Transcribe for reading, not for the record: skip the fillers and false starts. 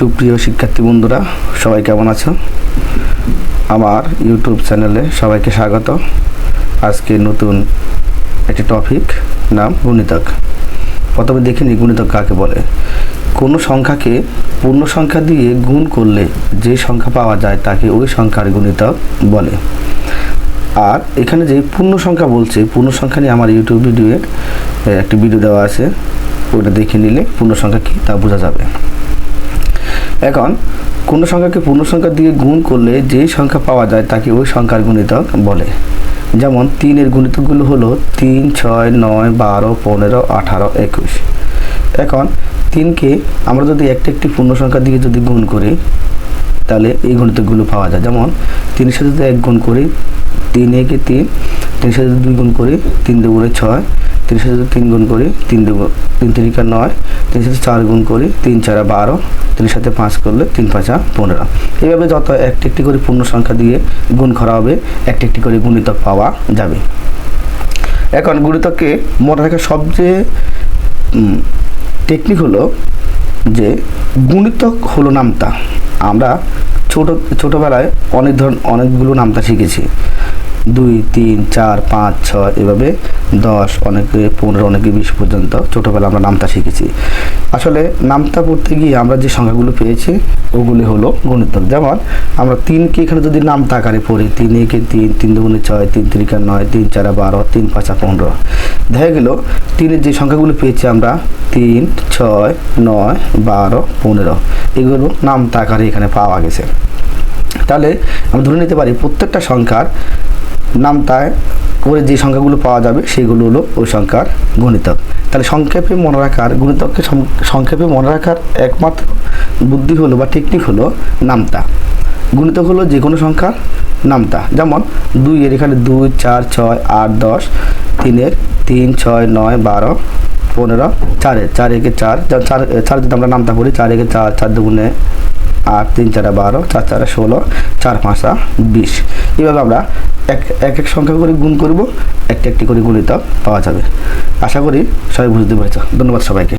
সুপ্রিয় শিক্ষার্থী বন্ধুরা, সবাই কেমন আছো? আমার ইউটিউব চ্যানেলে সবাইকে স্বাগত। আজকে নতুন একটি টপিক, নাম গুণিতক। প্রথমে দেখে নিই গুণিতক কাকে বলে। কোনো সংখ্যাকে পূর্ণ সংখ্যা দিয়ে গুণ করলে যে সংখ্যা পাওয়া যায় তাকে ওই সংখ্যার গুণিতক বলে। আর এখানে যে পূর্ণ সংখ্যা বলছে, পূর্ণ সংখ্যা নিয়ে আমার ইউটিউব ভিডিওয়ে একটি ভিডিও দেওয়া আছে, ওটা দেখে নিলে পূর্ণ সংখ্যা কী তা বোঝা যাবে। এখন কোনো সংখ্যাকে পূর্ণ সংখ্যা দিয়ে গুণ করলে যে সংখ্যা পাওয়া যায় তাকে ওই সংখ্যার গুণিতক বলে। যেমন 3-এর গুণিতকগুলো হলো 3, 6, 9, 12, 15, 18, 21। এখন 3কে আমরা যদি একটি পূর্ণ সংখ্যা দিয়ে যদি গুণ করি তাহলে এই গুণিতকগুলো পাওয়া যায়। যেমন 3-এর সাথে যদি 1 গুণ করি 3 একে 3, 3-এর সাথে 2 গুণ করি 3 2 6, 3-এর সাথে 3 গুণ করি 3 3 9, 3-এর সাথে 4 গুণ করি 3 4 12, 3-এর সাথে 5 করলে 3 5 15। এইভাবে যত একটি করে পূর্ণ সংখ্যা দিয়ে গুণ করা হবে একটি করে গুণিতক পাওয়া যাবে। এখন গুণিতককে মনে রাখার সবচেয়ে টেকনিক হলো যে গুণিতক হলো নামতা। আমরা ছোটোবেলায় অনেকগুলো নামতা শিখেছি, 2 3 4 5 6 এভাবে 10, অনেকে 15, অনেকে 20 পর্যন্ত ছোটোবেলা আমরা নামতা শিখেছি। আসলে নামতা পড়তে গিয়ে আমরা যে সংখ্যাগুলো পেয়েছি ওগুলি হলো গুণিতক। যেমন আমরা 3কে এখানে যদি নামতা আকারে পড়ি 3 একে 3, 3 2 6, 3 3 9, 3 4 12, 3 5 15। দেখা গেল 3-এর যে সংখ্যাগুলো পেয়েছি আমরা 3 6 9 12 15, এগুলো নামতা আকারে এখানে পাওয়া গেছে। তাহলে আমরা ধরে নিতে পারি প্রত্যেকটা সংখ্যার নামতায় করে যে সংখ্যাগুলো পাওয়া যাবে সেগুলো হলো ওই সংখ্যার গুণিতক। তাহলে সংক্ষেপে মনে রাখার, গুণিতককে সংক্ষেপে মনে রাখার একমাত্র বুদ্ধি হলো বা টেকনিক হলো নামতা। গুণিতক হলো যে কোনো সংখ্যার নামতা। যেমন 2-এর এখানে 2 4 6 8 10, 3-এর 3 6 9 12 15, 4 একে 4 4 যদি আমরা নামতা পড়ি 4 একে 4, 4 2 8, 3 4 12, 4 4 16, 4 5 20। এইভাবে আমরা এক সংখ্যা করে গুণ করব, একটি করে গুণিতক পাওয়া যাবে। আশা করি সবাই বুঝতে পেরেছ। ধন্যবাদ সবাইকে।